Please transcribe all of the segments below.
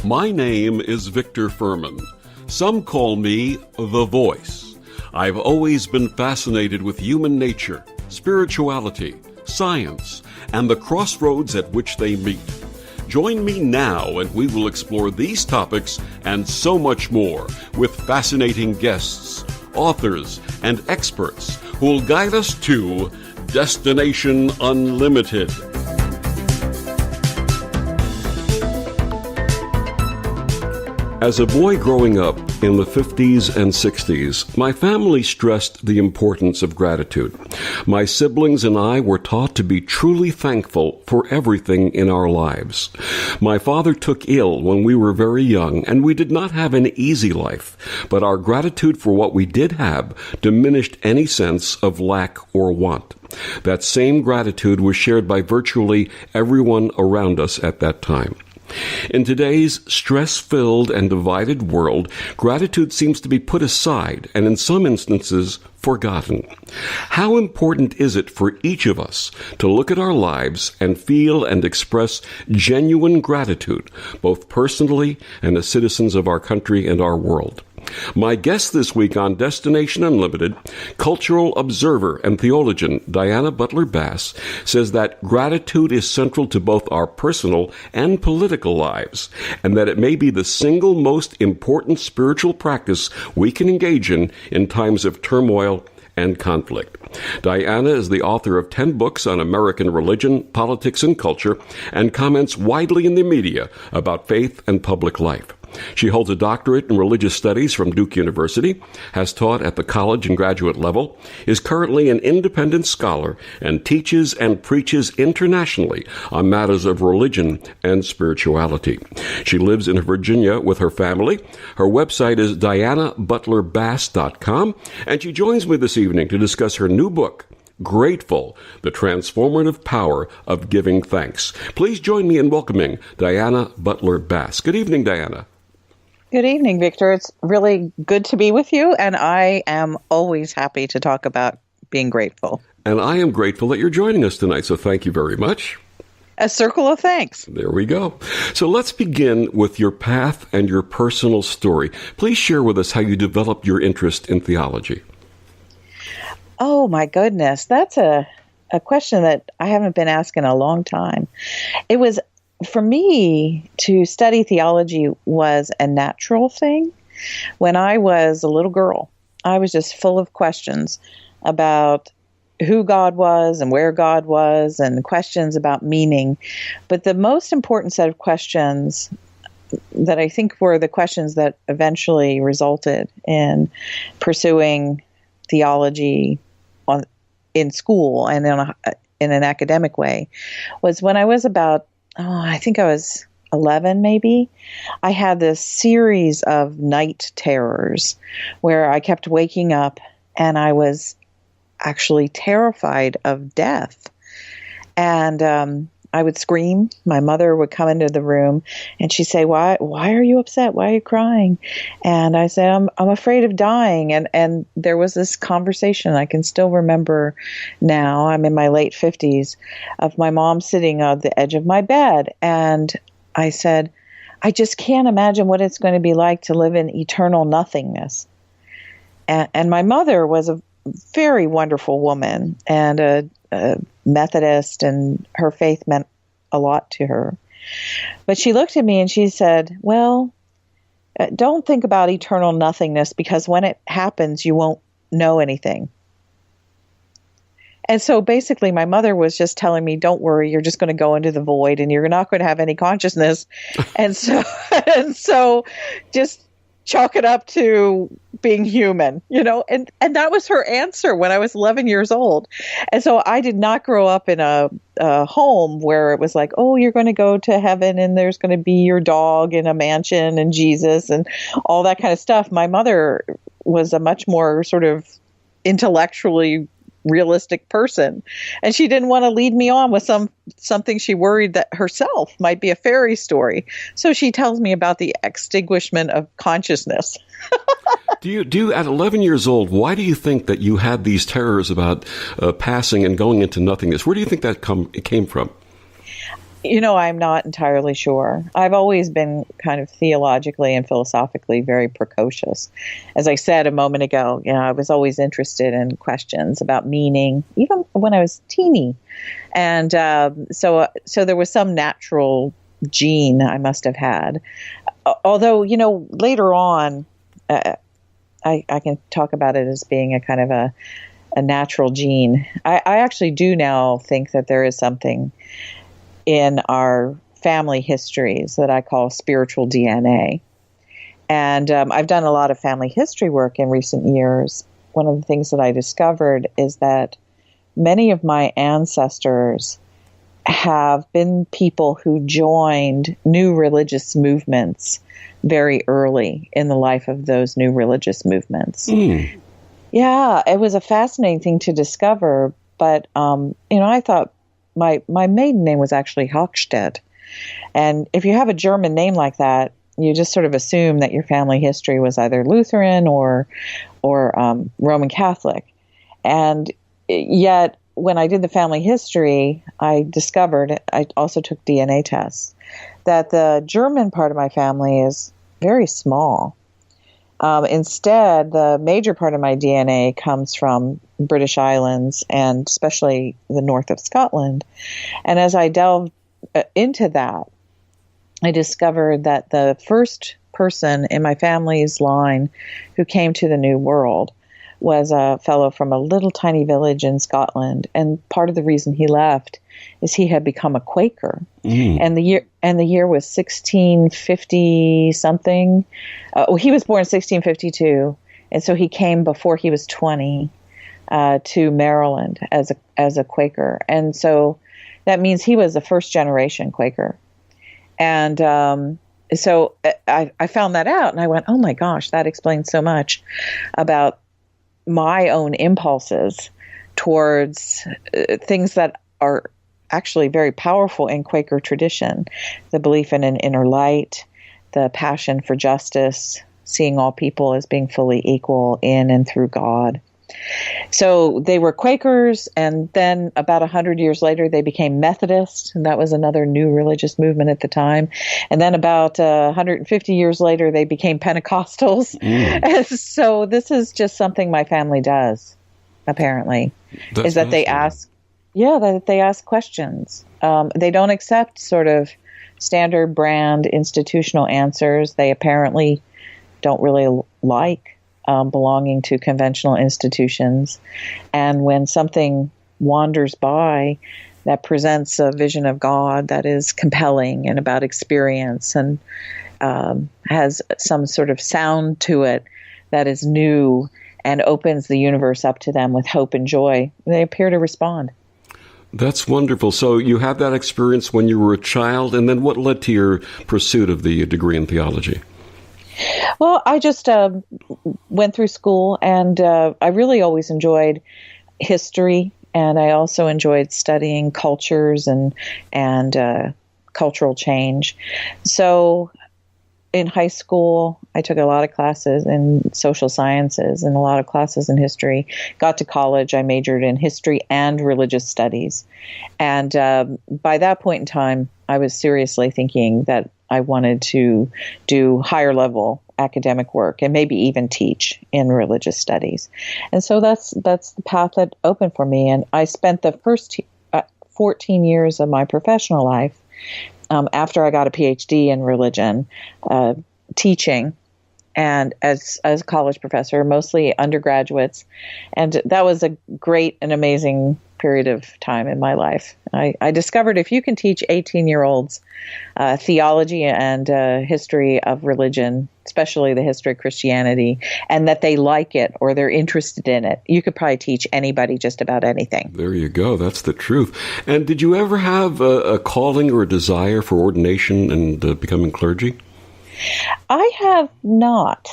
My name is Victor Furman. Some call me The Voice. I've always been fascinated with human nature, spirituality, science, and the crossroads at which they meet. Join me now and we will explore these topics and so much more with fascinating guests, authors, and experts who will guide us to Destination Unlimited. As a boy growing up in the 50s and 60s, my family stressed the importance of gratitude. My siblings and I were taught to be truly thankful for everything in our lives. My father took ill when we were very young, and we did not have an easy life, but our gratitude for what we did have diminished any sense of lack or want. That same gratitude was shared by virtually everyone around us at that time. In today's stress-filled and divided world, gratitude seems to be put aside and in some instances forgotten. How important is it for each of us to look at our lives and feel and express genuine gratitude, both personally and as citizens of our country and our world? My guest this week on Destination Unlimited, cultural observer and theologian Diana Butler Bass, says that gratitude is central to both our personal and political lives, and that it may be the single most important spiritual practice we can engage in times of turmoil and conflict. Diana is the author of 10 books on American religion, politics, and culture, and comments widely in the media about faith and public life. She holds a doctorate in religious studies from Duke University, has taught at the college and graduate level, is currently an independent scholar, and teaches and preaches internationally on matters of religion and spirituality. She lives in Virginia with her family. Her website is dianabutlerbass.com, and she joins me this evening to discuss her new book, Grateful, the Transformative Power of Giving Thanks. Please join me in welcoming Diana Butler Bass. Good evening, Diana. Good evening, Victor. It's really good to be with you, and I am always happy to talk about being grateful. And I am grateful that you're joining us tonight, so thank you very much. A circle of thanks. There we go. So let's begin with your path and your personal story. Please share with us how you developed your interest in theology. Oh, my goodness. That's a question that I haven't been asked in a long time. It was, for me, to study theology was a natural thing. When I was a little girl, I was just full of questions about who God was and where God was and questions about meaning. But the most important set of questions that I think were the questions that eventually resulted in pursuing theology in school and in an academic way was when I was about, I think I was 11 maybe. I had this series of night terrors where I kept waking up and I was actually terrified of death. And I would scream. My mother would come into the room and she'd say, why are you upset? Why are you crying? And I said, I'm afraid of dying. And there was this conversation I can still remember now. I'm in my late 50s, of my mom sitting on the edge of my bed. And I said, I just can't imagine what it's going to be like to live in eternal nothingness. And my mother was a very wonderful woman and a Methodist, and her faith meant a lot to her. But she looked at me and she said, well, don't think about eternal nothingness, because when it happens, you won't know anything. And so basically my mother was just telling me, don't worry, you're just going to go into the void and you're not going to have any consciousness. and so just chalk it up to being human, and that was her answer when I was 11 years old. And so I did not grow up in a home where it was like, oh, you're going to go to heaven and there's going to be your dog in a mansion and Jesus and all that kind of stuff. My mother was a much more sort of intellectually realistic person, and she didn't want to lead me on with something she worried that herself might be a fairy story. So she tells me about the extinguishment of consciousness. Do you at 11 years old, why do you think that you had these terrors about passing and going into nothingness? Where do you think that came from? I'm not entirely sure. I've always been kind of theologically and philosophically very precocious. As I said a moment ago, I was always interested in questions about meaning, even when I was teeny. And so there was some natural gene I must have had. Although, later on, I can talk about it as being a kind of a natural gene. I actually do now think that there is something in our family histories that I call spiritual DNA. And I've done a lot of family history work in recent years. One of the things that I discovered is that many of my ancestors have been people who joined new religious movements very early in the life of those new religious movements. Yeah, it was a fascinating thing to discover. But, I thought my maiden name was actually Hochstedt. And if you have a German name like that, you just sort of assume that your family history was either Lutheran or Roman Catholic. And yet, when I did the family history, I discovered, I also took DNA tests, that the German part of my family is very small. Instead, the major part of my DNA comes from British Islands and especially the north of Scotland. And as I delved into that, I discovered that the first person in my family's line who came to the New World was a fellow from a little tiny village in Scotland. And part of the reason he left is he had become a Quaker. And the year was 1650 something. He was born in 1652, and so he came before he was 20 to Maryland as a Quaker. And so that means he was a first generation Quaker. And so I found that out, and I went, oh my gosh, that explains so much about my own impulses towards things that are actually very powerful in Quaker tradition. The belief in an inner light, the passion for justice, seeing all people as being fully equal in and through God. So they were Quakers, and then about 100 years later, they became Methodists, and that was another new religious movement at the time. And then about 150 years later, they became Pentecostals. So this is just something my family does, apparently, is that they ask, that they ask questions. They don't accept sort of standard brand institutional answers. They apparently don't really like belonging to conventional institutions. And when something wanders by that presents a vision of God that is compelling and about experience and has some sort of sound to it that is new and opens the universe up to them with hope and joy, they appear to respond. That's wonderful. So you had that experience when you were a child, and then what led to your pursuit of the degree in theology? Well, I just went through school, and I really always enjoyed history, and I also enjoyed studying cultures and cultural change. So in high school, I took a lot of classes in social sciences and a lot of classes in history. Got to college, I majored in history and religious studies. And by that point in time, I was seriously thinking that I wanted to do higher level academic work and maybe even teach in religious studies. And so that's the path that opened for me. And I spent the first 14 years of my professional life after I got a PhD in religion, teaching, and as a college professor, mostly undergraduates. And that was a great and amazing period of time in my life. I discovered if you can teach 18-year-olds theology and history of religion, especially the history of Christianity, and that they like it or they're interested in it, you could probably teach anybody just about anything. There you go. That's the truth. And did you ever have a calling or a desire for ordination and becoming clergy? I have not,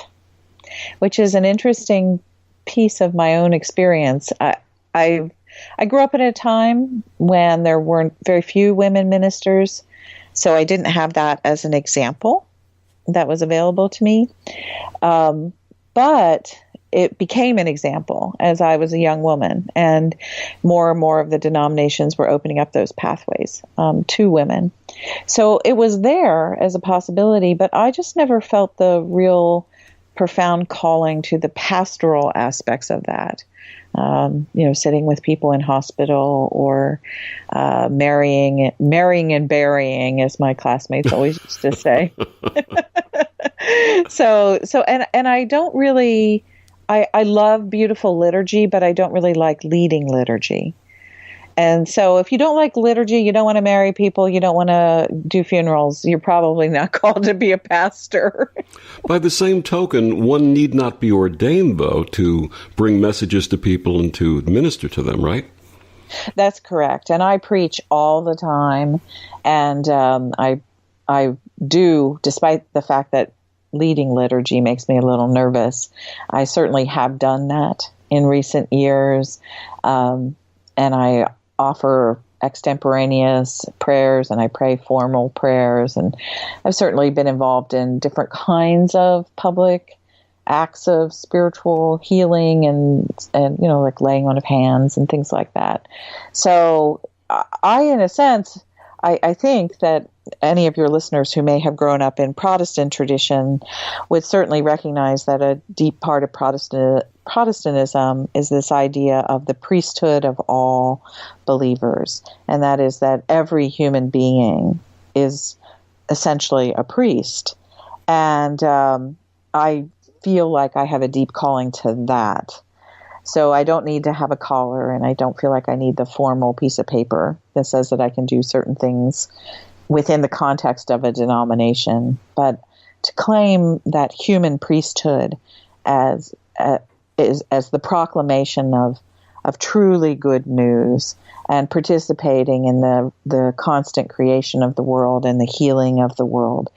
which is an interesting piece of my own experience. I grew up at a time when there weren't very few women ministers, so I didn't have that as an example that was available to me. But it became an example as I was a young woman, and more of the denominations were opening up those pathways to women. So it was there as a possibility, but I just never felt the real profound calling to the pastoral aspects of that. Sitting with people in hospital, or marrying and burying, as my classmates always used to say. And I don't really, I love beautiful liturgy, but I don't really like leading liturgy. And so if you don't like liturgy, you don't want to marry people, you don't want to do funerals, you're probably not called to be a pastor. By the same token, one need not be ordained, though, to bring messages to people and to minister to them, right? That's correct. And I preach all the time. And I do, despite the fact that leading liturgy makes me a little nervous, I certainly have done that in recent years. And I offer extemporaneous prayers, and I pray formal prayers, and I've certainly been involved in different kinds of public acts of spiritual healing and like laying on of hands and things like that. So I in a sense, I think that any of your listeners who may have grown up in Protestant tradition would certainly recognize that a deep part of Protestantism is this idea of the priesthood of all believers. And that is that every human being is essentially a priest. And I feel like I have a deep calling to that. So I don't need to have a collar, and I don't feel like I need the formal piece of paper that says that I can do certain things within the context of a denomination. But to claim that human priesthood as the proclamation of truly good news, and participating in the constant creation of the world and the healing of the world,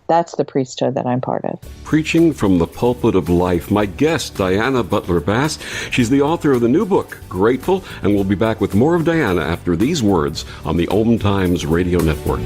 that's the priesthood that I'm part of. Preaching from the pulpit of life. My guest, Diana Butler Bass. She's the author of the new book, Grateful, and we'll be back with more of Diana after these words on the OMTimes Radio Network.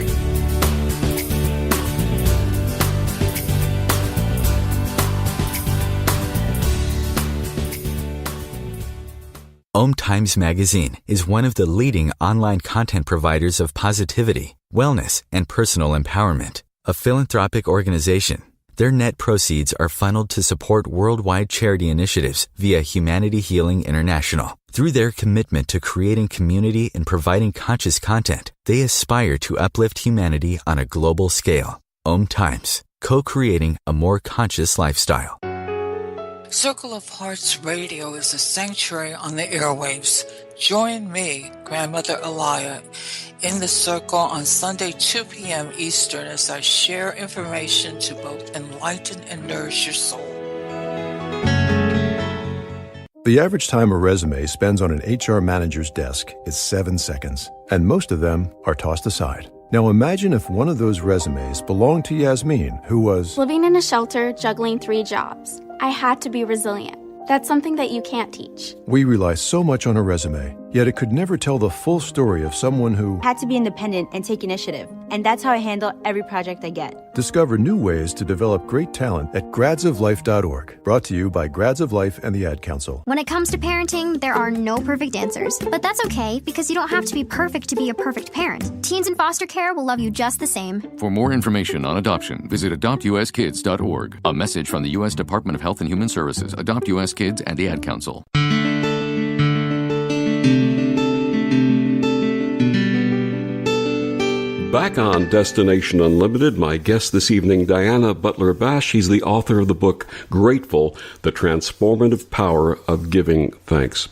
OMTimes Magazine is one of the leading online content providers of positivity, wellness, and personal empowerment. A philanthropic organization, their net proceeds are funneled to support worldwide charity initiatives via Humanity Healing International. Through their commitment to creating community and providing conscious content, they aspire to uplift humanity on a global scale. OMTimes, co-creating a more conscious lifestyle. Circle of Hearts Radio is a sanctuary on the airwaves. Join me, Grandmother Elia, in the circle on Sunday, 2 p.m. Eastern, as I share information to both enlighten and nourish your soul. The average time a resume spends on an HR manager's desk is 7 seconds, and most of them are tossed aside. Now imagine if one of those resumes belonged to Yasmin, who was living in a shelter, juggling 3 jobs. I had to be resilient. That's something that you can't teach. We rely so much on a resume, yet it could never tell the full story of someone who had to be independent and take initiative. And that's how I handle every project I get. Discover new ways to develop great talent at gradsoflife.org. Brought to you by Grads of Life and the Ad Council. When it comes to parenting, there are no perfect answers. But that's okay, because you don't have to be perfect to be a perfect parent. Teens in foster care will love you just the same. For more information on adoption, visit adoptuskids.org. A message from the U.S. Department of Health and Human Services, Adopt U.S. Kids, and the Ad Council. Back on Destination Unlimited, my guest this evening, Diana Butler Bass. She's the author of the book, Grateful, The Transformative Power of Giving Thanks.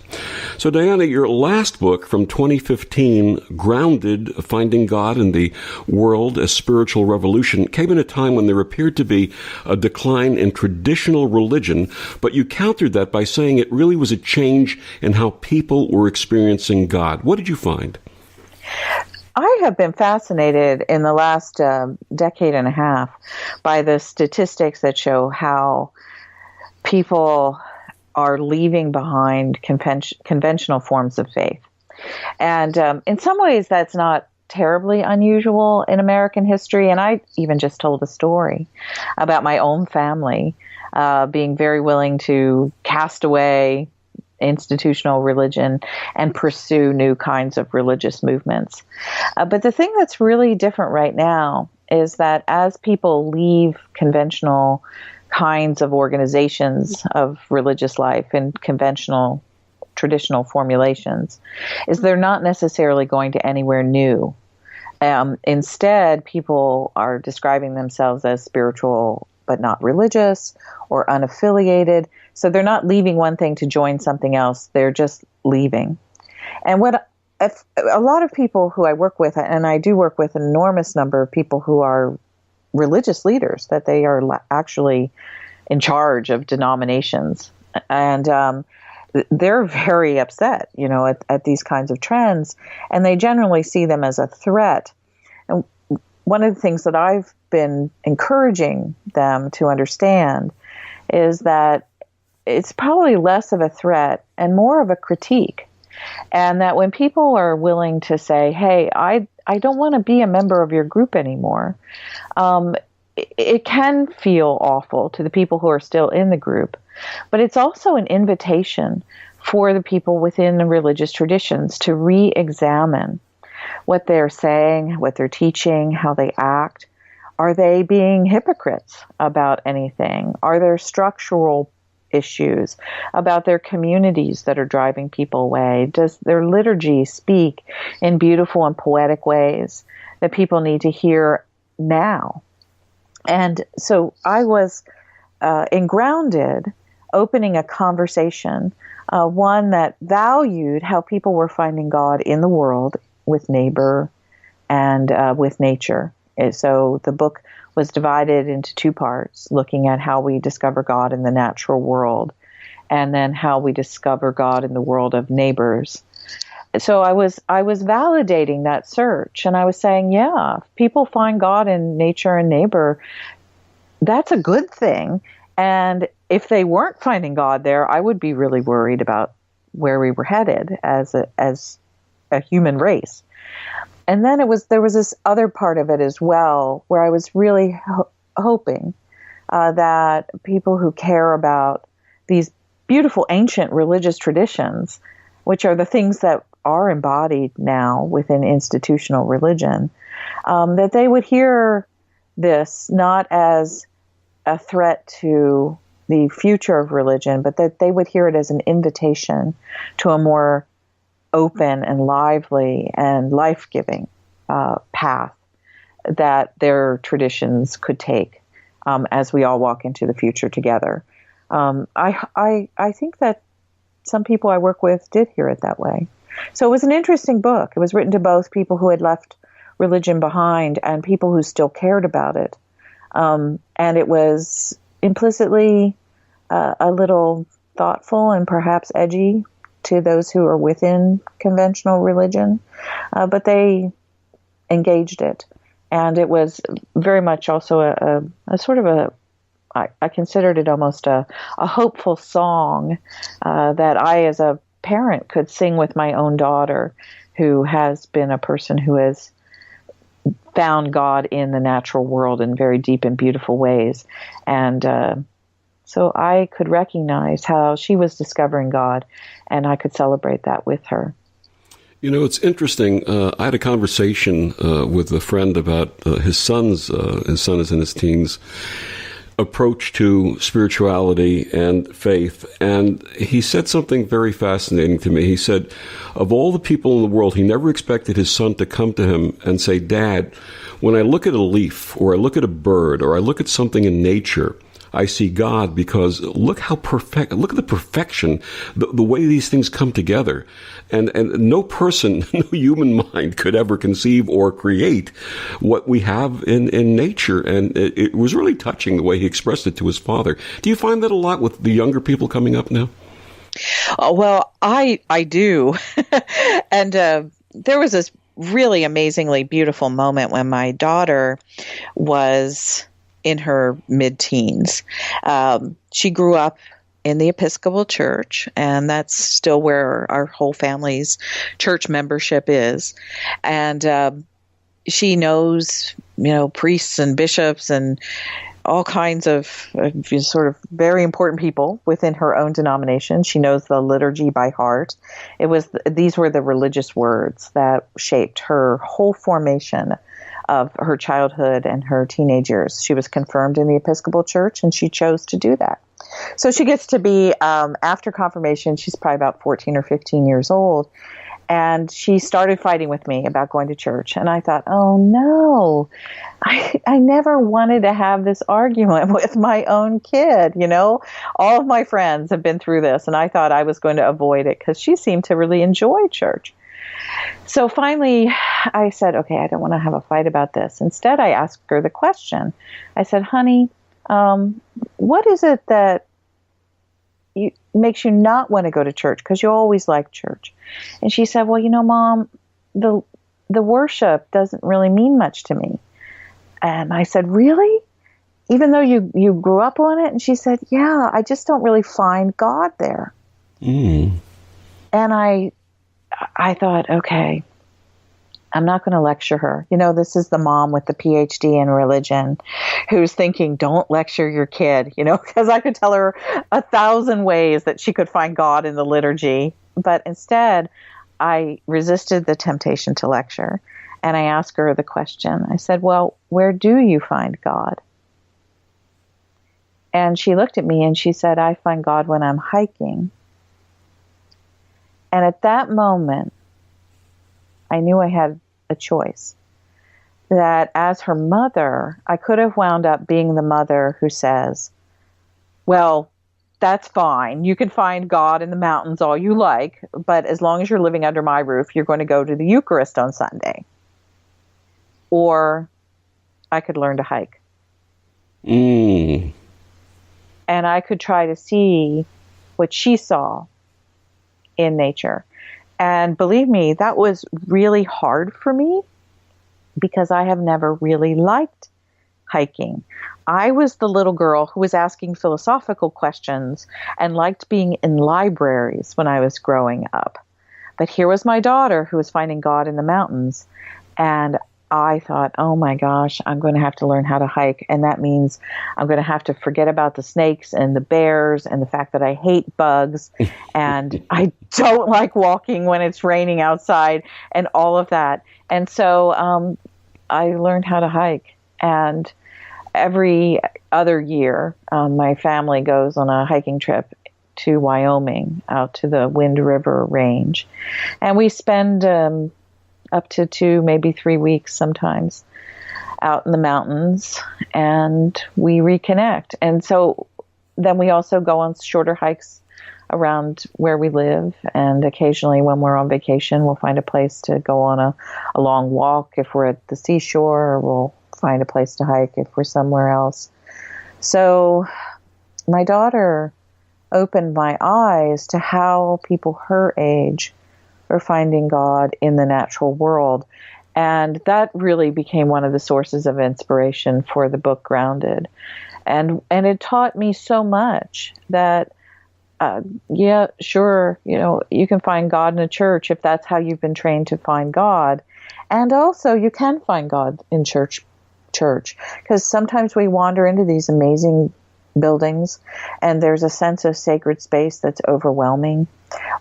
So, Diana, your last book from 2015, Grounded, Finding God in the World, A Spiritual Revolution, came in a time when there appeared to be a decline in traditional religion, but you countered that by saying it really was a change in how people were experiencing God. What did you find? I have been fascinated in the last decade and a half by the statistics that show how people are leaving behind conventional forms of faith. And in some ways, that's not terribly unusual in American history. And I even just told a story about my own family being very willing to cast away institutional religion and pursue new kinds of religious movements. But the thing that's really different right now is that as people leave conventional kinds of organizations of religious life and conventional traditional formulations, is they're not necessarily going to anywhere new. Instead, people are describing themselves as spiritual but not religious or unaffiliated. So they're not leaving one thing to join something else. They're just leaving. And if a lot of people who I work with, and I do work with an enormous number of people who are religious leaders, that they are actually in charge of denominations. And they're very upset, at these kinds of trends, and they generally see them as a threat. And one of the things that I've been encouraging them to understand is that it's probably less of a threat and more of a critique. And that when people are willing to say, hey, I don't want to be a member of your group anymore, it can feel awful to the people who are still in the group. But it's also an invitation for the people within the religious traditions to re-examine what they're saying, what they're teaching, how they act. Are they being hypocrites about anything? Are there structural issues about their communities that are driving people away? Does their liturgy speak in beautiful and poetic ways that people need to hear now? And so I was in Grounded opening a conversation, one that valued how people were finding God in the world with neighbor and with nature. So the book was divided into two parts, looking at how we discover God in the natural world and then how we discover God in the world of neighbors. So I was validating that search, and I was saying, yeah, if people find God in nature and neighbor, that's a good thing. And if they weren't finding God there, I would be really worried about where we were headed as a human race. And then there was this other part of it as well, where I was really hoping that people who care about these beautiful ancient religious traditions, which are the things that are embodied now within institutional religion, that they would hear this not as a threat to the future of religion, but that they would hear it as an invitation to a more open and lively and life-giving path that their traditions could take as we all walk into the future together. I think that some people I work with did hear it that way. So it was an interesting book. It was written to both people who had left religion behind and people who still cared about it. And it was implicitly a little thoughtful and perhaps edgy to those who are within conventional religion, but they engaged it. And it was very much also a sort of I considered it almost a hopeful song that I, as a parent, could sing with my own daughter, who has been a person who has found God in the natural world in very deep and beautiful ways. And so I could recognize how she was discovering God, and I could celebrate that with her. It's interesting. I had a conversation with a friend about his son is in his teens, approach to spirituality and faith. And he said something very fascinating to me. He said, of all the people in the world, he never expected his son to come to him and say, Dad, when I look at a leaf or I look at a bird or I look at something in nature, I see God because look at the perfection, the way these things come together. And no person, no human mind could ever conceive or create what we have in nature. And it was really touching the way he expressed it to his father. Do you find that a lot with the younger people coming up now? Well, I do. And there was this really amazingly beautiful moment when my daughter was in her mid-teens. She grew up in the Episcopal Church, and that's still where our whole family's church membership is. And she knows, priests and bishops and all kinds of sort of very important people within her own denomination. She knows the liturgy by heart. These were the religious words that shaped her whole formation of her childhood and her teenage years. She was confirmed in the Episcopal Church, and she chose to do that. So she gets to be, after confirmation, she's probably about 14 or 15 years old, and she started fighting with me about going to church. And I thought, oh no, I never wanted to have this argument with my own kid. All of my friends have been through this, and I thought I was going to avoid it because she seemed to really enjoy church. So finally, I said, okay, I don't want to have a fight about this. Instead, I asked her the question. I said, honey, what is it that makes you not want to go to church? Because you always liked church. And she said, well, Mom, the worship doesn't really mean much to me. And I said, really? Even though you grew up on it? And she said, yeah, I just don't really find God there. And I thought, okay, I'm not going to lecture her. This is the mom with the PhD in religion who's thinking, don't lecture your kid, because I could tell her 1,000 ways that she could find God in the liturgy. But instead, I resisted the temptation to lecture, and I asked her the question. I said, well, where do you find God? And she looked at me and she said, I find God when I'm hiking. And at that moment, I knew I had a choice. That as her mother, I could have wound up being the mother who says, well, that's fine. You can find God in the mountains all you like, but as long as you're living under my roof, you're going to go to the Eucharist on Sunday. Or I could learn to hike. And I could try to see what she saw in nature. And believe me, that was really hard for me because I have never really liked hiking. I was the little girl who was asking philosophical questions and liked being in libraries when I was growing up. But here was my daughter who was finding God in the mountains. And I thought, oh my gosh, I'm going to have to learn how to hike. And that means I'm going to have to forget about the snakes and the bears and the fact that I hate bugs and I don't like walking when it's raining outside and all of that. And so I learned how to hike. And every other year, my family goes on a hiking trip to Wyoming, out to the Wind River Range. And we spend up to 2, maybe 3 weeks sometimes out in the mountains, and we reconnect. And so then we also go on shorter hikes around where we live, and occasionally when we're on vacation, we'll find a place to go on a long walk. If we're at the seashore, we'll find a place to hike if we're somewhere else. So my daughter opened my eyes to how people her age are finding God in the natural world. And that really became one of the sources of inspiration for the book Grounded. And it taught me so much that, yeah, sure, you can find God in a church if that's how you've been trained to find God. And also you can find God in church, because sometimes we wander into these amazing buildings and there's a sense of sacred space that's overwhelming,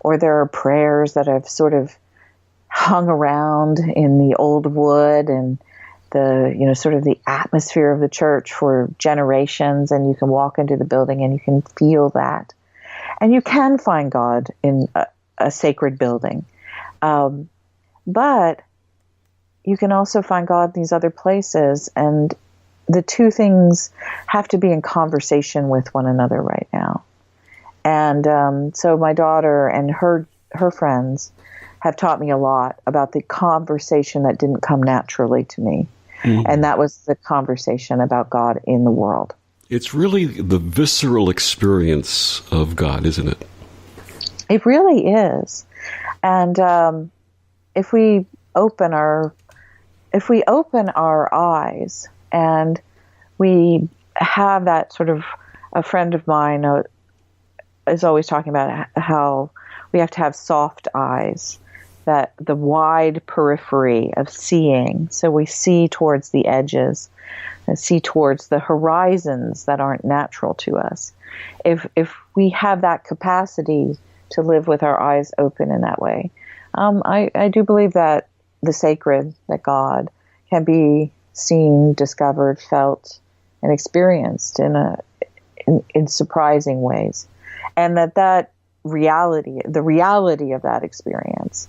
or there are prayers that have sort of hung around in the old wood and the, sort of the atmosphere of the church for generations, and you can walk into the building and you can feel that. And you can find God in a sacred building. But you can also find God in these other places, and the two things have to be in conversation with one another right now. And so my daughter and her friends have taught me a lot about the conversation that didn't come naturally to me. And that was the conversation about God in the world. It's really the visceral experience of God, isn't it? It really is. And if we open our eyes, and we have that sort of, a friend of mine is always talking about how we have to have soft eyes that the wide periphery of seeing. So we see towards the edges and see towards the horizons that aren't natural to us. If we have that capacity to live with our eyes open in that way, I do believe that the sacred, that God, can be seen, discovered, felt, and experienced in surprising ways, and that reality, the reality of that experience,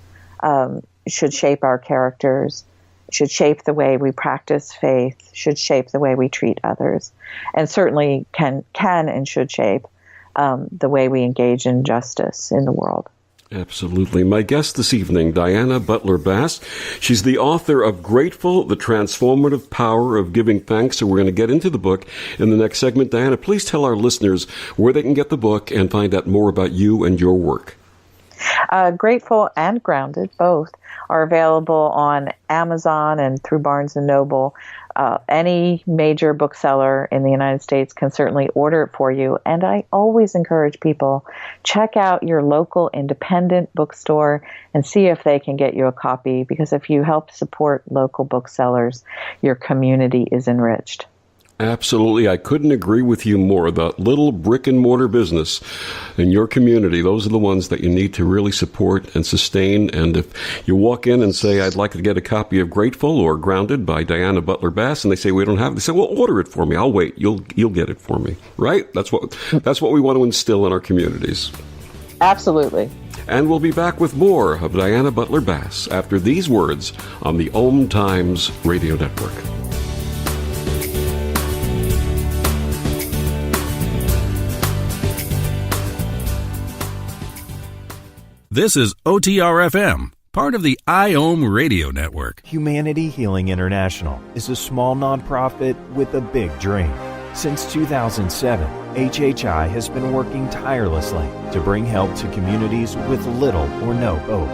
should shape our characters, should shape the way we practice faith, should shape the way we treat others, and certainly can and should shape the way we engage in justice in the world. Absolutely. My guest this evening, Diana Butler Bass. She's the author of Grateful, The Transformative Power of Giving Thanks. So we're going to get into the book in the next segment. Diana, please tell our listeners where they can get the book and find out more about you and your work. Grateful and Grounded, both, are available on Amazon and through Barnes & Noble. Any major bookseller in the United States can certainly order it for you. And I always encourage people, check out your local independent bookstore and see if they can get you a copy, because if you help support local booksellers, your community is enriched. Absolutely. I couldn't agree with you more. The little brick and mortar business in your community, those are the ones that you need to really support and sustain. And if you walk in and say, I'd like to get a copy of Grateful or Grounded by Diana Butler Bass, and they say, we don't have it, they say, well, order it for me. I'll wait. You'll get it for me. Right? That's what we want to instill in our communities. Absolutely. And we'll be back with more of Diana Butler Bass after these words on the OMTimes Radio Network. This is OTR-FM, part of the IOM Radio Network. Humanity Healing International is a small nonprofit with a big dream. Since 2007, HHI has been working tirelessly to bring help to communities with little or no hope.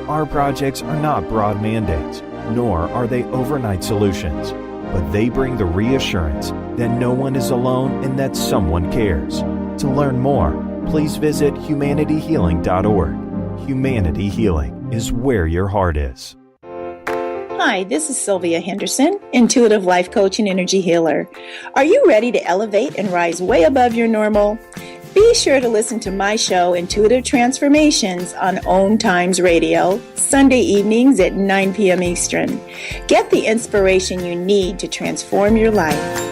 Our projects are not broad mandates, nor are they overnight solutions, but they bring the reassurance that no one is alone and that someone cares. To learn more, please visit humanityhealing.org. Humanity Healing is where your heart is. Hi, this is Sylvia Henderson, intuitive life coach and energy healer. Are you ready to elevate and rise way above your normal? Be sure to listen to my show, Intuitive Transformations, on OMTimes Radio, Sunday evenings at 9 p.m. Eastern. Get the inspiration you need to transform your life.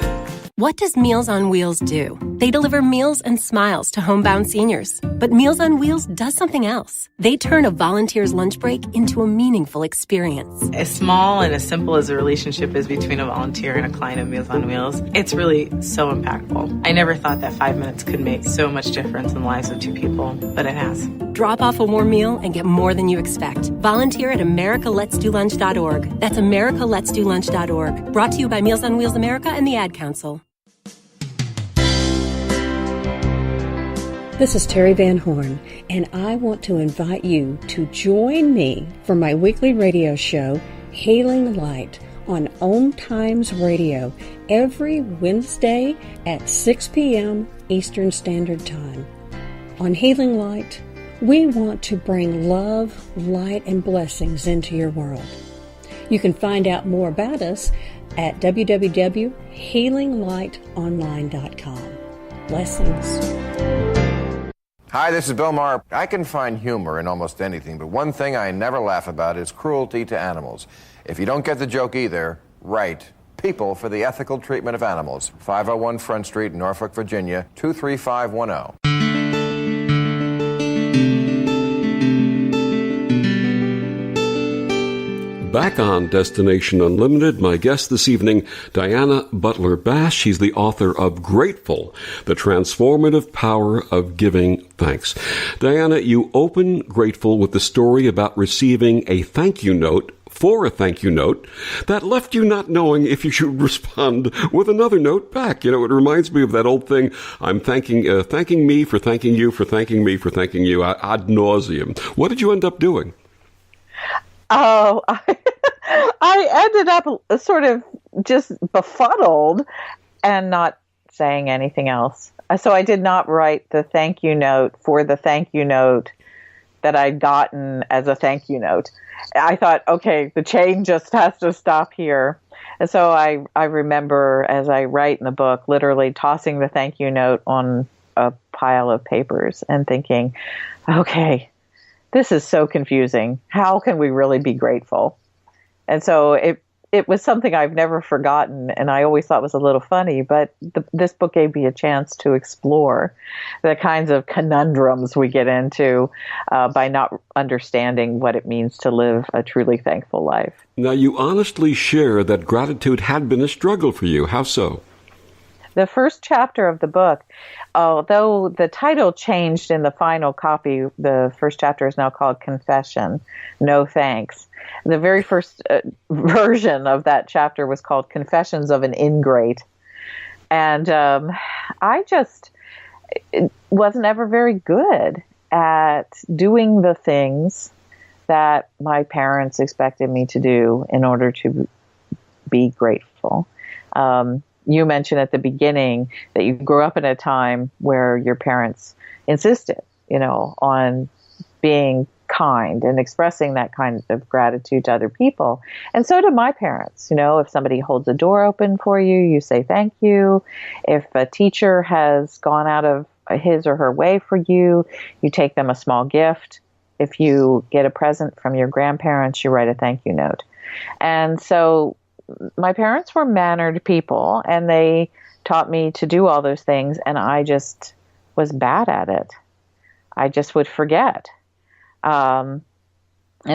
What does Meals on Wheels do? They deliver meals and smiles to homebound seniors. But Meals on Wheels does something else. They turn a volunteer's lunch break into a meaningful experience. As small and as simple as a relationship is between a volunteer and a client of Meals on Wheels, it's really so impactful. I never thought that 5 minutes could make so much difference in the lives of two people, but it has. Drop off a warm meal and get more than you expect. Volunteer at americaletsdolunch.org. That's americaletsdolunch.org. Brought to you by Meals on Wheels America and the Ad Council. This is Terry Van Horn, and I want to invite you to join me for my weekly radio show, Healing Light, on OMTimes Radio every Wednesday at 6 p.m. Eastern Standard Time. On Healing Light, we want to bring love, light, and blessings into your world. You can find out more about us at www.healinglightonline.com. Blessings. Hi, this is Bill Maher. I can find humor in almost anything, but one thing I never laugh about is cruelty to animals. If you don't get the joke either, write People for the Ethical Treatment of Animals, 501 Front Street, Norfolk, Virginia, 23510. Back on Destination Unlimited, my guest this evening, Diana Butler Bass. She's the author of Grateful, The Transformative Power of Giving Thanks. Diana, you open Grateful with the story about receiving a thank you note for a thank you note that left you not knowing if you should respond with another note back. You know, it reminds me of that old thing, I'm thanking me for thanking you for thanking me for thanking you ad nauseum. What did you end up doing? Oh, I ended up sort of just befuddled and not saying anything else. So I did not write the thank you note for the thank you note that I'd gotten as a thank you note. I thought, okay, the chain just has to stop here. And so I remember, as I write in the book, literally tossing the thank you note on a pile of papers and thinking, okay, this is so confusing. How can we really be grateful? And so it was something I've never forgotten, and I always thought was a little funny, but this book gave me a chance to explore the kinds of conundrums we get into by not understanding what it means to live a truly thankful life. Now, you honestly share that gratitude had been a struggle for you. How so? The first chapter of the book, although the title changed in the final copy, the first chapter is now called Confession, No Thanks. The very first version of that chapter was called Confessions of an Ingrate. And I just wasn't ever very good at doing the things that my parents expected me to do in order to be grateful. You mentioned at the beginning that you grew up in a time where your parents insisted, on being kind and expressing that kind of gratitude to other people. And so did my parents. If somebody holds a door open for you, you say thank you. If a teacher has gone out of his or her way for you, you take them a small gift. If you get a present from your grandparents, you write a thank you note. And so my parents were mannered people, and they taught me to do all those things, and I just was bad at it. I just would forget. And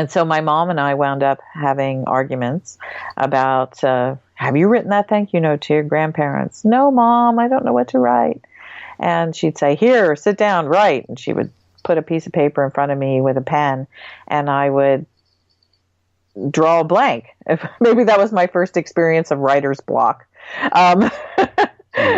so my mom and I wound up having arguments about, have you written that thank you note to your grandparents? No, Mom, I don't know what to write. And she'd say, here, sit down, write. And she would put a piece of paper in front of me with a pen, and I would draw a blank. Maybe that was my first experience of writer's block.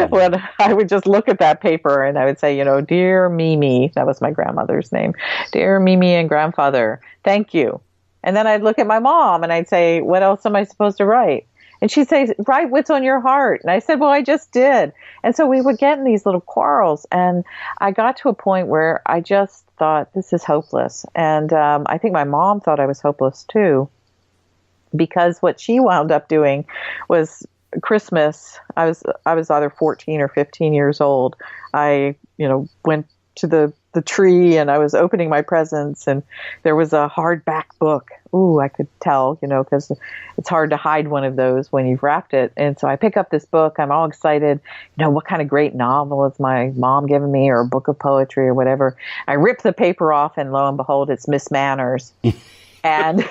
When I would just look at that paper and I would say, dear Mimi, that was my grandmother's name, dear Mimi and grandfather, thank you. And then I'd look at my mom and I'd say, what else am I supposed to write? And she'd say, write what's on your heart. And I said, well, I just did. And so we would get in these little quarrels. And I got to a point where I just thought, this is hopeless. And I think my mom thought I was hopeless too, because what she wound up doing was Christmas. I was either 14 or 15 years old. I, went to the tree and I was opening my presents, and there was a hardback book. Ooh, I could tell, because it's hard to hide one of those when you've wrapped it. And so I pick up this book. I'm all excited. What kind of great novel is my mom giving me, or a book of poetry or whatever. I rip the paper off, and lo and behold, it's Miss Manners. And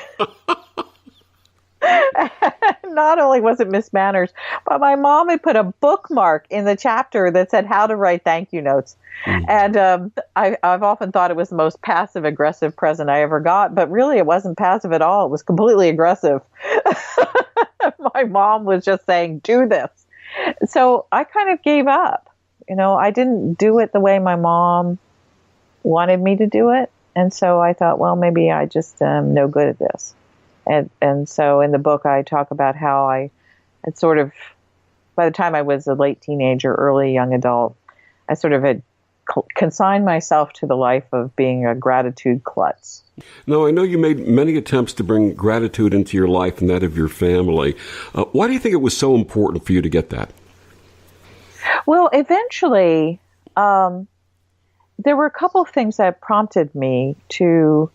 not only was it Miss Manners, but my mom had put a bookmark in the chapter that said how to write thank you notes. And I've often thought it was the most passive-aggressive present I ever got, but really it wasn't passive at all. It was completely aggressive. My mom was just saying, do this. So I kind of gave up. I didn't do it the way my mom wanted me to do it. And so I thought, well, maybe I just am no good at this. And so in the book, I talk about how I had sort of, by the time I was a late teenager, early young adult, I sort of had consigned myself to the life of being a gratitude klutz. Now, I know you made many attempts to bring gratitude into your life and that of your family. Why do you think it was so important for you to get that? Well, eventually, there were a couple of things that prompted me to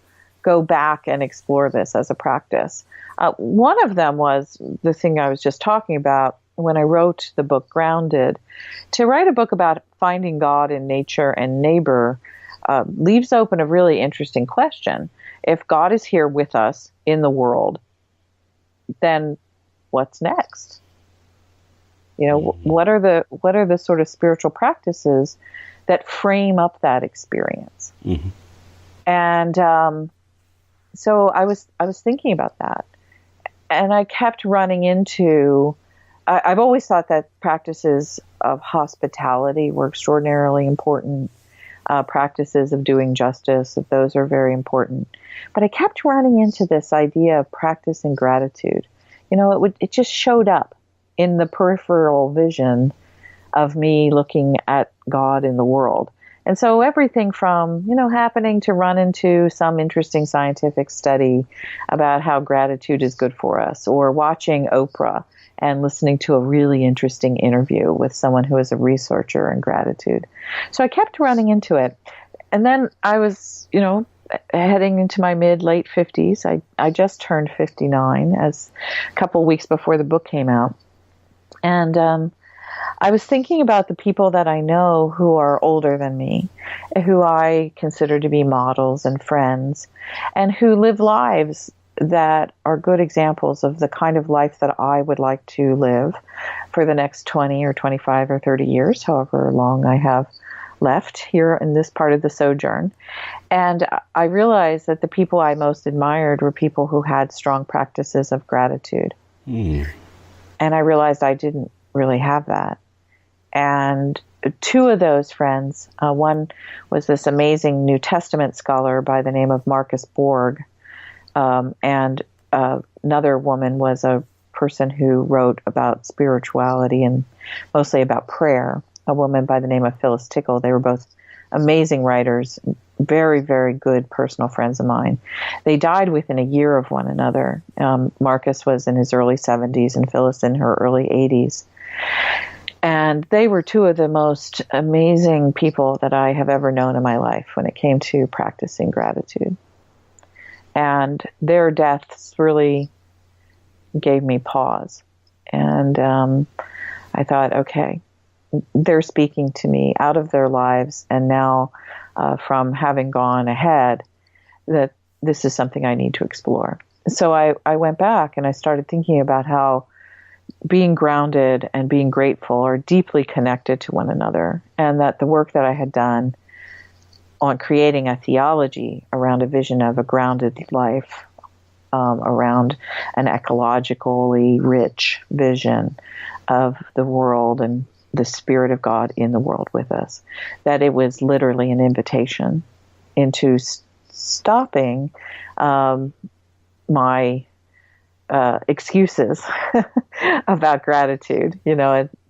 go back and explore this as a practice. One of them was the thing I was just talking about when I wrote the book Grounded. To write a book about finding God in nature and neighbor leaves open a really interesting question. If God is here with us in the world, then what's next? What are the sort of spiritual practices that frame up that experience? Mm-hmm. And so I was thinking about that, and I kept running into, I've always thought that practices of hospitality were extraordinarily important, practices of doing justice, that those are very important. But I kept running into this idea of practicing gratitude. It just showed up in the peripheral vision of me looking at God in the world. And so everything from, happening to run into some interesting scientific study about how gratitude is good for us, or watching Oprah and listening to a really interesting interview with someone who is a researcher in gratitude. So I kept running into it. And then I was, heading into my late 50s. I just turned 59 as a couple of weeks before the book came out. And I was thinking about the people that I know who are older than me, who I consider to be models and friends, and who live lives that are good examples of the kind of life that I would like to live for the next 20 or 25 or 30 years, however long I have left here in this part of the sojourn. And I realized that the people I most admired were people who had strong practices of gratitude. And I realized I didn't really have that. And two of those friends, one was this amazing New Testament scholar by the name of Marcus Borg, and another woman was a person who wrote about spirituality and mostly about prayer, a woman by the name of Phyllis Tickle. They were both amazing writers, very, very good personal friends of mine. They died within a year of one another. Marcus was in his early 70s and Phyllis in her early 80s. And they were two of the most amazing people that I have ever known in my life when it came to practicing gratitude. And their deaths really gave me pause. And I thought, okay, they're speaking to me out of their lives, and now from having gone ahead, that this is something I need to explore. So I went back and I started thinking about how being grounded and being grateful are deeply connected to one another, and that the work that I had done on creating a theology around a vision of a grounded life, around an ecologically rich vision of the world and the Spirit of God in the world with us, that it was literally an invitation into stopping my excuses about gratitude.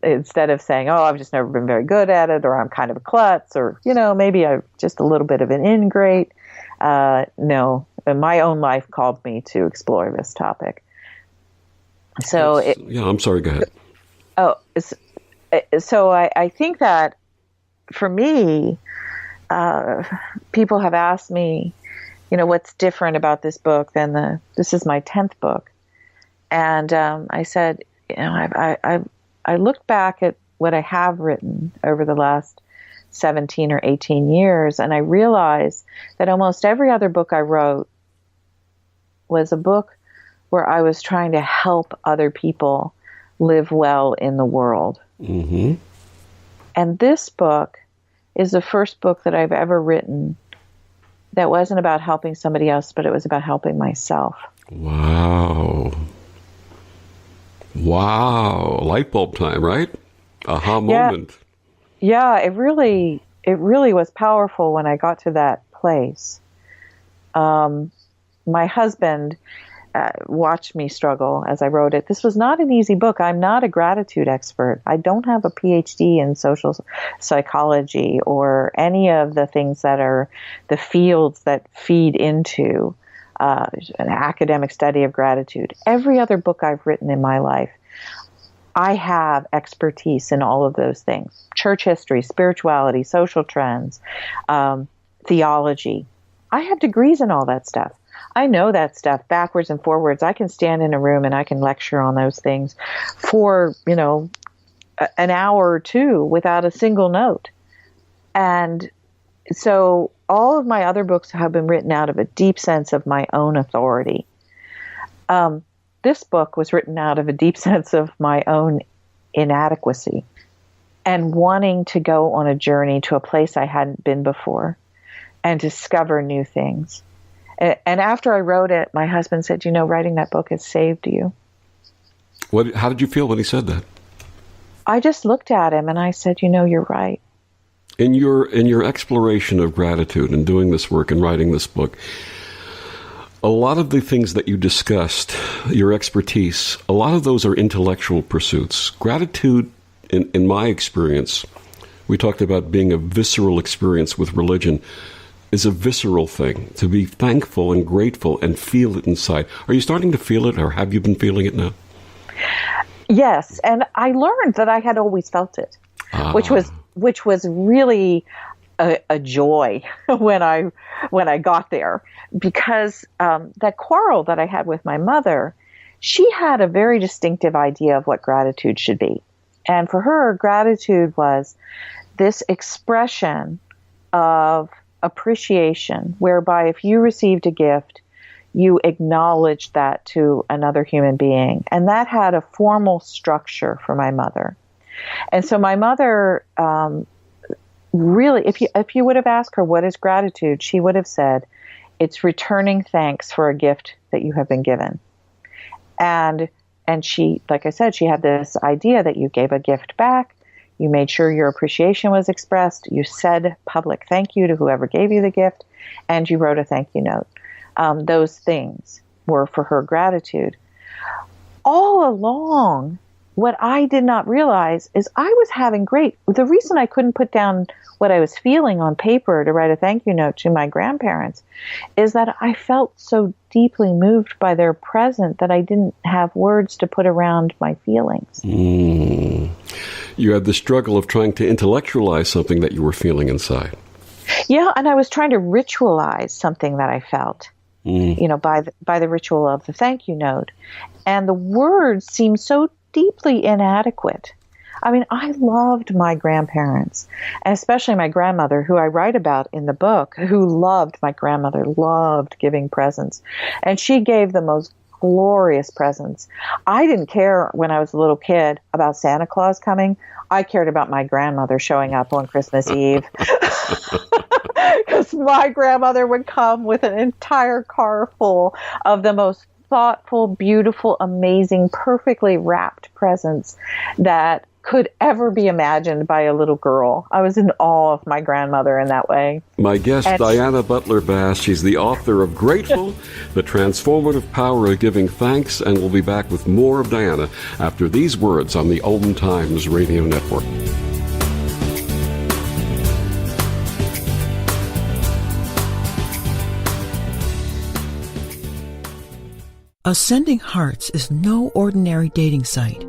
Instead of saying, oh, I've just never been very good at it, or I'm kind of a klutz, or, maybe I'm just a little bit of an ingrate. No, my own life called me to explore this topic. So, I'm sorry, go ahead. So I think that for me, people have asked me, what's different about this book than this is my 10th book. And I said, I looked back at what I have written over the last 17 or 18 years, and I realized that almost every other book I wrote was a book where I was trying to help other people live well in the world. Mm-hmm. And this book is the first book that I've ever written that wasn't about helping somebody else, but it was about helping myself. Wow. Light bulb time, right? Aha moment. Yeah, it really was powerful when I got to that place. My husband watched me struggle as I wrote it. This was not an easy book. I'm not a gratitude expert. I don't have a PhD in social psychology or any of the things that are the fields that feed into an academic study of gratitude. Every other book I've written in my life, I have expertise in all of those things. Church history, spirituality, social trends, theology. I have degrees in all that stuff. I know that stuff backwards and forwards. I can stand in a room and I can lecture on those things for, an hour or two without a single note. And so all of my other books have been written out of a deep sense of my own authority. This book was written out of a deep sense of my own inadequacy and wanting to go on a journey to a place I hadn't been before and discover new things. And after I wrote it, my husband said, writing that book has saved you. How did you feel when he said that? I just looked at him and I said, you're right. In your exploration of gratitude and doing this work and writing this book, a lot of the things that you discussed, your expertise, a lot of those are intellectual pursuits. Gratitude, in my experience, We talked about being a visceral experience with religion is a visceral thing, to be thankful and grateful and feel it inside. Are you starting to feel it, or have you been feeling it now? Yes, and I learned that I had always felt it, which was really a joy when I got there, because that quarrel that I had with my mother, she had a very distinctive idea of what gratitude should be. And for her, gratitude was this expression of appreciation, whereby if you received a gift, you acknowledged that to another human being. And that had a formal structure for my mother. And so my mother, really, if you would have asked her what is gratitude, she would have said, it's returning thanks for a gift that you have been given. And she, like I said, she had this idea that you gave a gift back, you made sure your appreciation was expressed, you said public thank you to whoever gave you the gift, and you wrote a thank you note. Those things were for her gratitude. All along, what I did not realize is I was having the reason I couldn't put down what I was feeling on paper to write a thank you note to my grandparents is that I felt so deeply moved by their presence that I didn't have words to put around my feelings. You had the struggle of trying to intellectualize something that you were feeling inside. Yeah, and I was trying to ritualize something that I felt, by the ritual of the thank you note. And the words seemed so deeply inadequate. I mean, I loved my grandparents, and especially my grandmother, who I write about in the book, my grandmother loved giving presents. And she gave the most glorious presents. I didn't care when I was a little kid about Santa Claus coming. I cared about my grandmother showing up on Christmas Eve. Because my grandmother would come with an entire car full of the most thoughtful, beautiful, amazing, perfectly wrapped presents that could ever be imagined by a little girl. I was in awe of my grandmother in that way. My guest, Diana Butler Bass, she's the author of Grateful, The Transformative Power of Giving Thanks, and we'll be back with more of Diana after these words on the OMTimes Radio Network. Ascending Hearts is no ordinary dating site,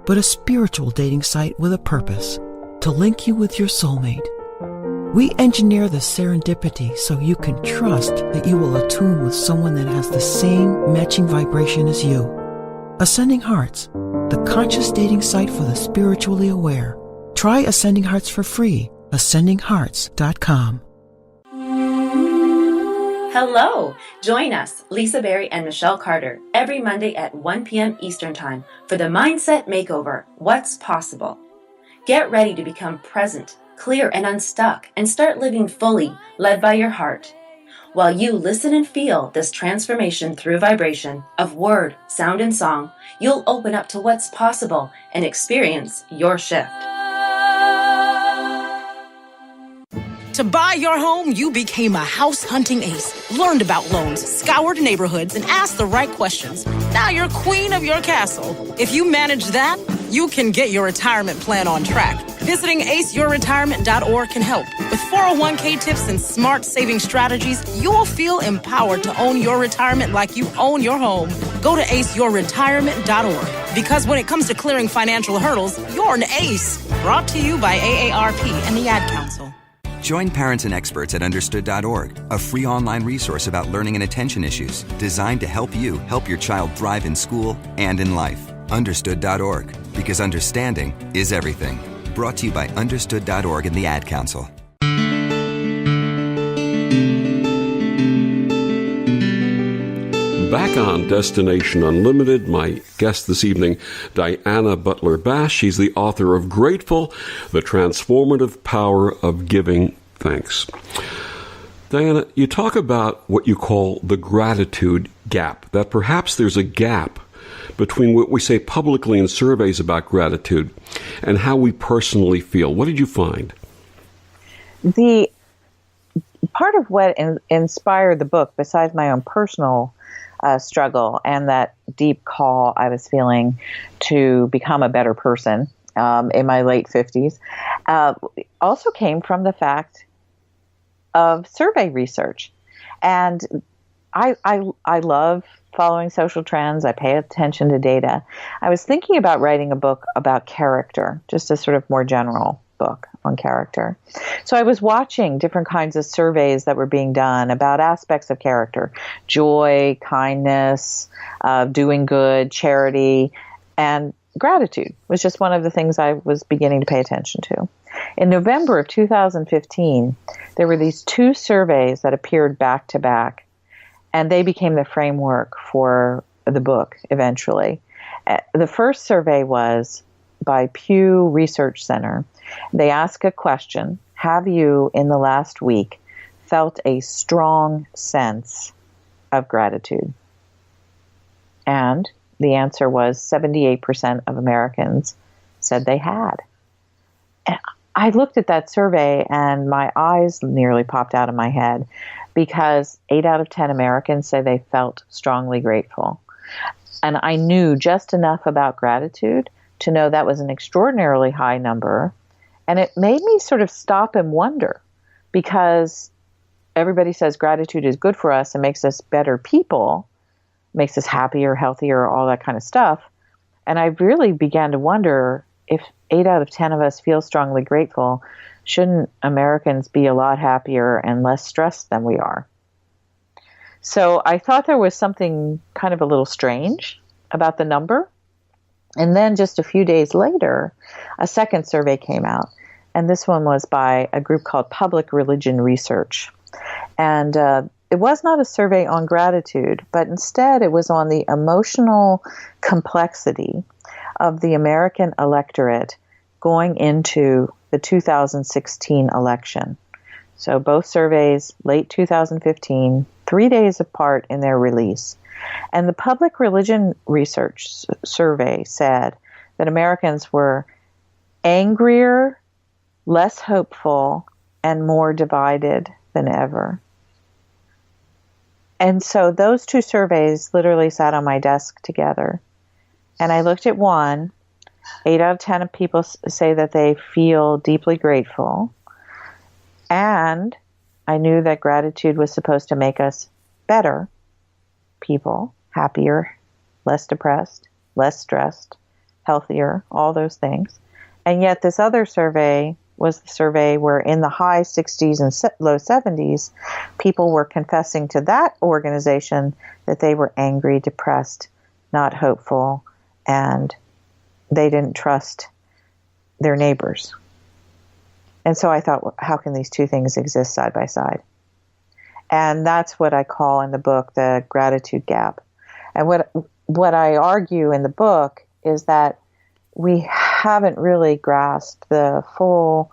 but a spiritual dating site with a purpose, to link you with your soulmate. We engineer the serendipity so you can trust that you will attune with someone that has the same matching vibration as you. Ascending Hearts, the conscious dating site for the spiritually aware. Try Ascending Hearts for free. AscendingHearts.com. Hello! Join us, Lisa Berry and Michelle Carter, every Monday at 1 p.m. Eastern Time for the Mindset Makeover, What's Possible. Get ready to become present, clear, and unstuck, and start living fully, led by your heart. While you listen and feel this transformation through vibration of word, sound, and song, you'll open up to what's possible and experience your shift. To buy your home, you became a house hunting ace, learned about loans, scoured neighborhoods, and asked the right questions. Now you're queen of your castle. If you manage that, you can get your retirement plan on track. Visiting aceyourretirement.org can help. With 401k tips and smart saving strategies, you will feel empowered to own your retirement like you own your home. Go to aceyourretirement.org. Because when it comes to clearing financial hurdles, you're an ace. Brought to you by AARP and the Ad Council. Join parents and experts at Understood.org, a free online resource about learning and attention issues designed to help you help your child thrive in school and in life. Understood.org, because understanding is everything. Brought to you by Understood.org and the Ad Council. Back on Destination Unlimited, my guest this evening, Diana Butler Bass. She's the author of Grateful, The Transformative Power of Giving Thanks. Diana, you talk about what you call the gratitude gap, that perhaps there's a gap between what we say publicly in surveys about gratitude and how we personally feel. What did you find? The part of what inspired the book, besides my own personal struggle and that deep call I was feeling to become a better person in my late 50s, also came from the fact of survey research. And I love following social trends. I pay attention to data. I was thinking about writing a book about character, just a sort of more general book on character. So I was watching different kinds of surveys that were being done about aspects of character: joy, kindness, doing good, charity, and gratitude was just one of the things I was beginning to pay attention to. In November of 2015, there were these two surveys that appeared back to back, and they became the framework for the book eventually. The first survey was by Pew Research Center. They ask a question: have you in the last week felt a strong sense of gratitude? And the answer was 78% of Americans said they had. And I looked at that survey and my eyes nearly popped out of my head, because 8 out of 10 Americans say they felt strongly grateful. And I knew just enough about gratitude to know that was an extraordinarily high number. And it made me sort of stop and wonder, because everybody says gratitude is good for us and makes us better people, makes us happier, healthier, all that kind of stuff. And I really began to wonder, if 8 out of 10 of us feel strongly grateful, shouldn't Americans be a lot happier and less stressed than we are? So I thought there was something kind of a little strange about the number. And then just a few days later, a second survey came out. And this one was by a group called Public Religion Research. And it was not a survey on gratitude, but instead it was on the emotional complexity of the American electorate going into the 2016 election. So both surveys, late 2015, 3 days apart in their release. And the Public Religion Research survey said that Americans were angrier, less hopeful, and more divided than ever. And so those two surveys literally sat on my desk together. And I looked at one. 8 out of 10 people say that they feel deeply grateful. And I knew that gratitude was supposed to make us better people, happier, less depressed, less stressed, healthier, all those things. And yet this other survey was the survey where in the high 60s and low 70s, people were confessing to that organization that they were angry, depressed, not hopeful, and they didn't trust their neighbors. And so I thought, well, how can these two things exist side by side? And that's what I call in the book the gratitude gap. And what I argue in the book is that we haven't really grasped the full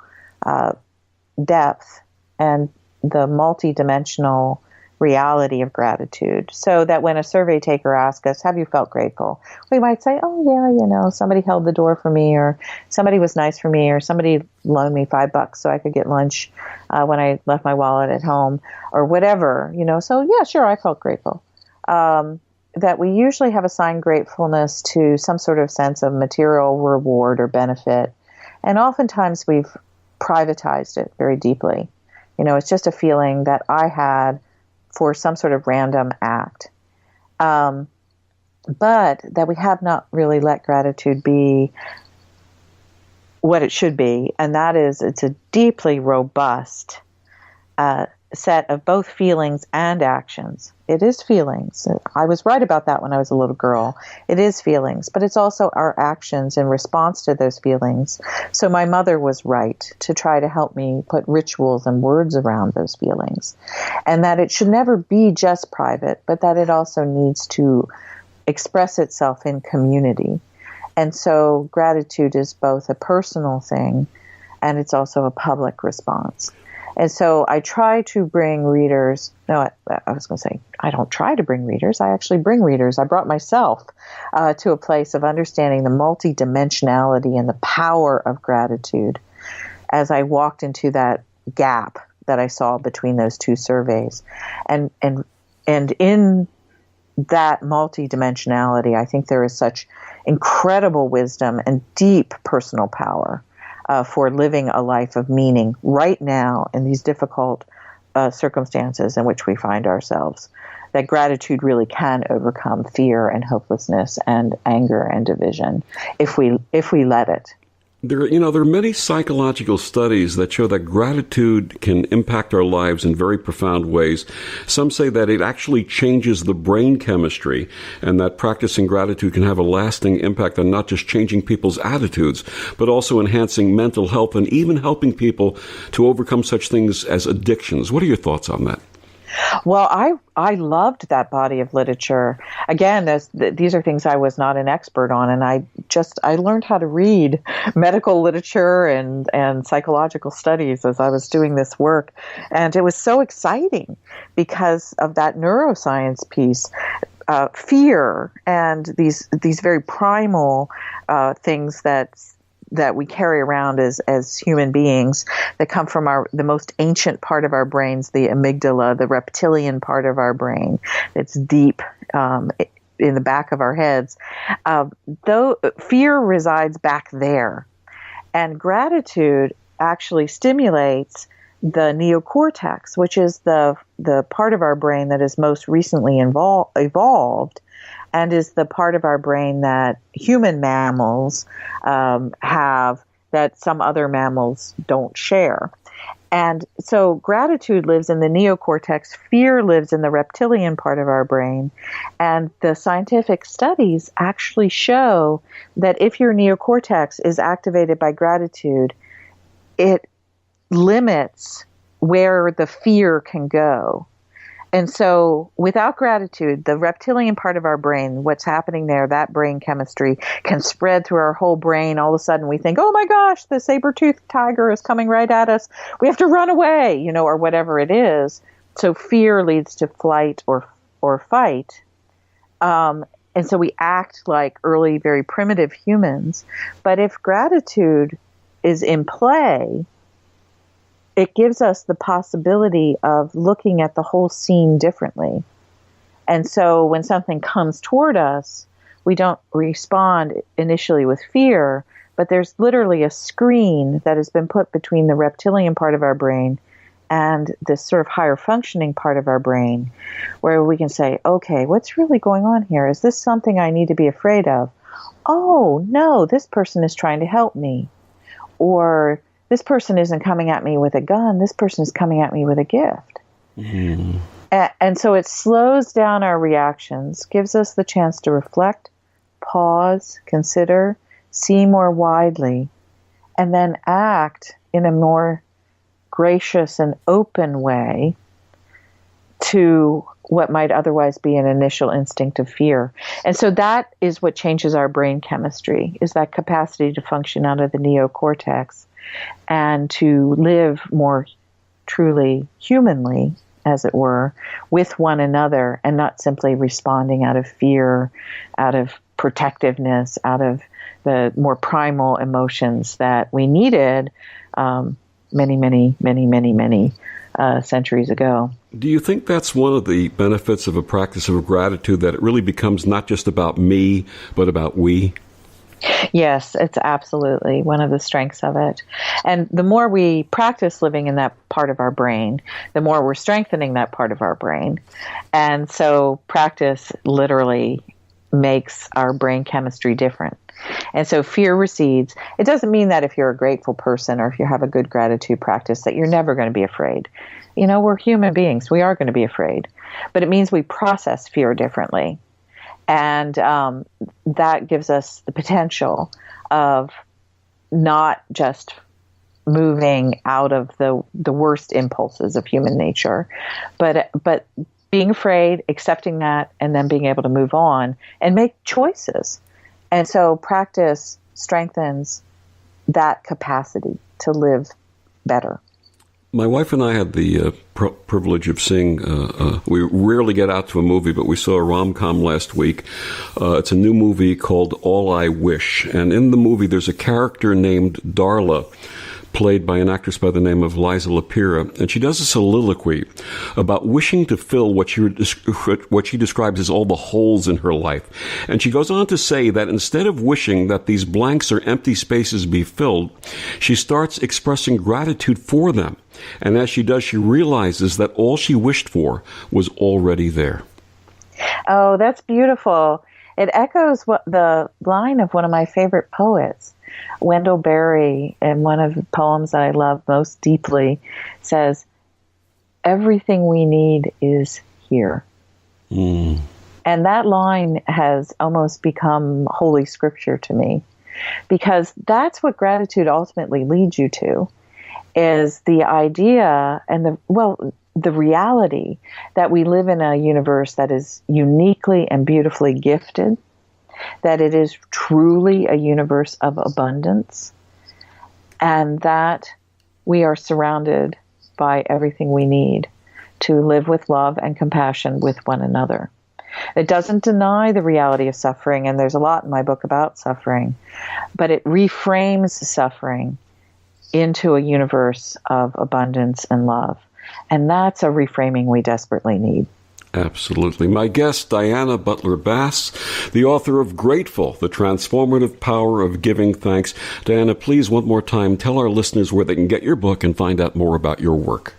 depth and the multidimensional reality of gratitude. So that when a survey taker asks us, have you felt grateful? We might say, oh yeah, somebody held the door for me, or somebody was nice for me, or somebody loaned me $5 so I could get lunch when I left my wallet at home, or whatever, so yeah, sure, I felt grateful. That we usually have assigned gratefulness to some sort of sense of material reward or benefit. And oftentimes we've privatized it very deeply. It's just a feeling that I had for some sort of random act. But that we have not really let gratitude be what it should be. And that is, it's a deeply robust set of both feelings and actions. It is feelings. I was right about that when I was a little girl. It is feelings, but it's also our actions in response to those feelings. So my mother was right to try to help me put rituals and words around those feelings. And that it should never be just private, but that it also needs to express itself in community. And so gratitude is both a personal thing and it's also a public response. And so I try to bring readers, I don't try to bring readers, I actually bring readers. I brought myself to a place of understanding the multidimensionality and the power of gratitude as I walked into that gap that I saw between those two surveys. And in that multidimensionality, I think there is such incredible wisdom and deep personal power for living a life of meaning right now in these difficult circumstances in which we find ourselves. That gratitude really can overcome fear and hopelessness and anger and division if we let it. There are many psychological studies that show that gratitude can impact our lives in very profound ways. Some say that it actually changes the brain chemistry, and that practicing gratitude can have a lasting impact on not just changing people's attitudes, but also enhancing mental health and even helping people to overcome such things as addictions. What are your thoughts on that? Well, I loved that body of literature. Again, these are things I was not an expert on, and I learned how to read medical literature and psychological studies as I was doing this work, and it was so exciting because of that neuroscience piece. Fear and these very primal things that we carry around as human beings that come from the most ancient part of our brains, the amygdala, the reptilian part of our brain. It's deep in the back of our heads. Though fear resides back there, and gratitude actually stimulates the neocortex, which is the part of our brain that is most recently evolved, and is the part of our brain that human mammals have that some other mammals don't share. And so gratitude lives in the neocortex, fear lives in the reptilian part of our brain, and the scientific studies actually show that if your neocortex is activated by gratitude, it limits where the fear can go. And so without gratitude, the reptilian part of our brain, what's happening there, that brain chemistry can spread through our whole brain. All of a sudden we think, oh my gosh, the saber-toothed tiger is coming right at us. We have to run away, or whatever it is. So fear leads to flight or fight. And so we act like early, very primitive humans. But if gratitude is in play, it gives us the possibility of looking at the whole scene differently. And so when something comes toward us, we don't respond initially with fear, but there's literally a screen that has been put between the reptilian part of our brain and this sort of higher functioning part of our brain, where we can say, okay, what's really going on here? Is this something I need to be afraid of? Oh, no, this person is trying to help me. Or this person isn't coming at me with a gun. This person is coming at me with a gift. Mm-hmm. And so it slows down our reactions, gives us the chance to reflect, pause, consider, see more widely, and then act in a more gracious and open way to what might otherwise be an initial instinct of fear. And so that is what changes our brain chemistry, is that capacity to function out of the neocortex and to live more truly humanly, as it were, with one another, and not simply responding out of fear, out of protectiveness, out of the more primal emotions that we needed many centuries ago. Do you think that's one of the benefits of a practice of gratitude, that it really becomes not just about me, but about we? Yes, it's absolutely one of the strengths of it. And the more we practice living in that part of our brain, the more we're strengthening that part of our brain. And so practice literally makes our brain chemistry different. And so fear recedes. It doesn't mean that if you're a grateful person or if you have a good gratitude practice that you're never going to be afraid. We're human beings. We are going to be afraid. But it means we process fear differently. And that gives us the potential of not just moving out of the worst impulses of human nature, but being afraid, accepting that, and then being able to move on and make choices. And so practice strengthens that capacity to live better. My wife and I had the privilege of seeing, we rarely get out to a movie, but we saw a rom-com last week. It's a new movie called All I Wish. And in the movie, there's a character named Darla. played by an actress by the name of Liza Lapira, and she does a soliloquy about wishing to fill what she describes as all the holes in her life. And she goes on to say that instead of wishing that these blanks or empty spaces be filled, she starts expressing gratitude for them. And as she does, she realizes that all she wished for was already there. Oh, that's beautiful. It echoes the line of one of my favorite poets. Wendell Berry, in one of the poems that I love most deeply, says, "Everything we need is here." And that line has almost become holy scripture to me, because that's what gratitude ultimately leads you to, is the idea and the reality that we live in a universe that is uniquely and beautifully gifted, that it is truly a universe of abundance, and that we are surrounded by everything we need to live with love and compassion with one another. It doesn't deny the reality of suffering, and there's a lot in my book about suffering, but it reframes suffering into a universe of abundance and love. And that's a reframing we desperately need. Absolutely. My guest, Diana Butler Bass, the author of Grateful, The Transformative Power of Giving Thanks. Diana, please, one more time, tell our listeners where they can get your book and find out more about your work.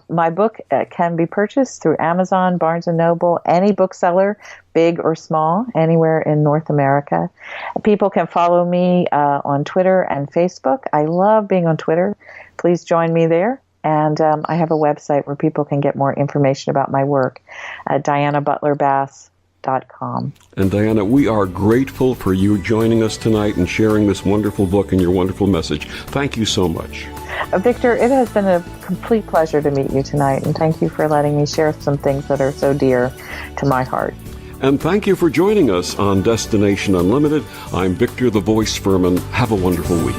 My book can be purchased through Amazon, Barnes & Noble, any bookseller, big or small, anywhere in North America. People can follow me on Twitter and Facebook. I love being on Twitter. Please join me there. And I have a website where people can get more information about my work at dianabutlerbass.com. And Diana, we are grateful for you joining us tonight and sharing this wonderful book and your wonderful message. Thank you so much. Victor, it has been a complete pleasure to meet you tonight, and thank you for letting me share some things that are so dear to my heart. And thank you for joining us on Destination Unlimited. I'm Victor the Voice Furman. Have a wonderful week.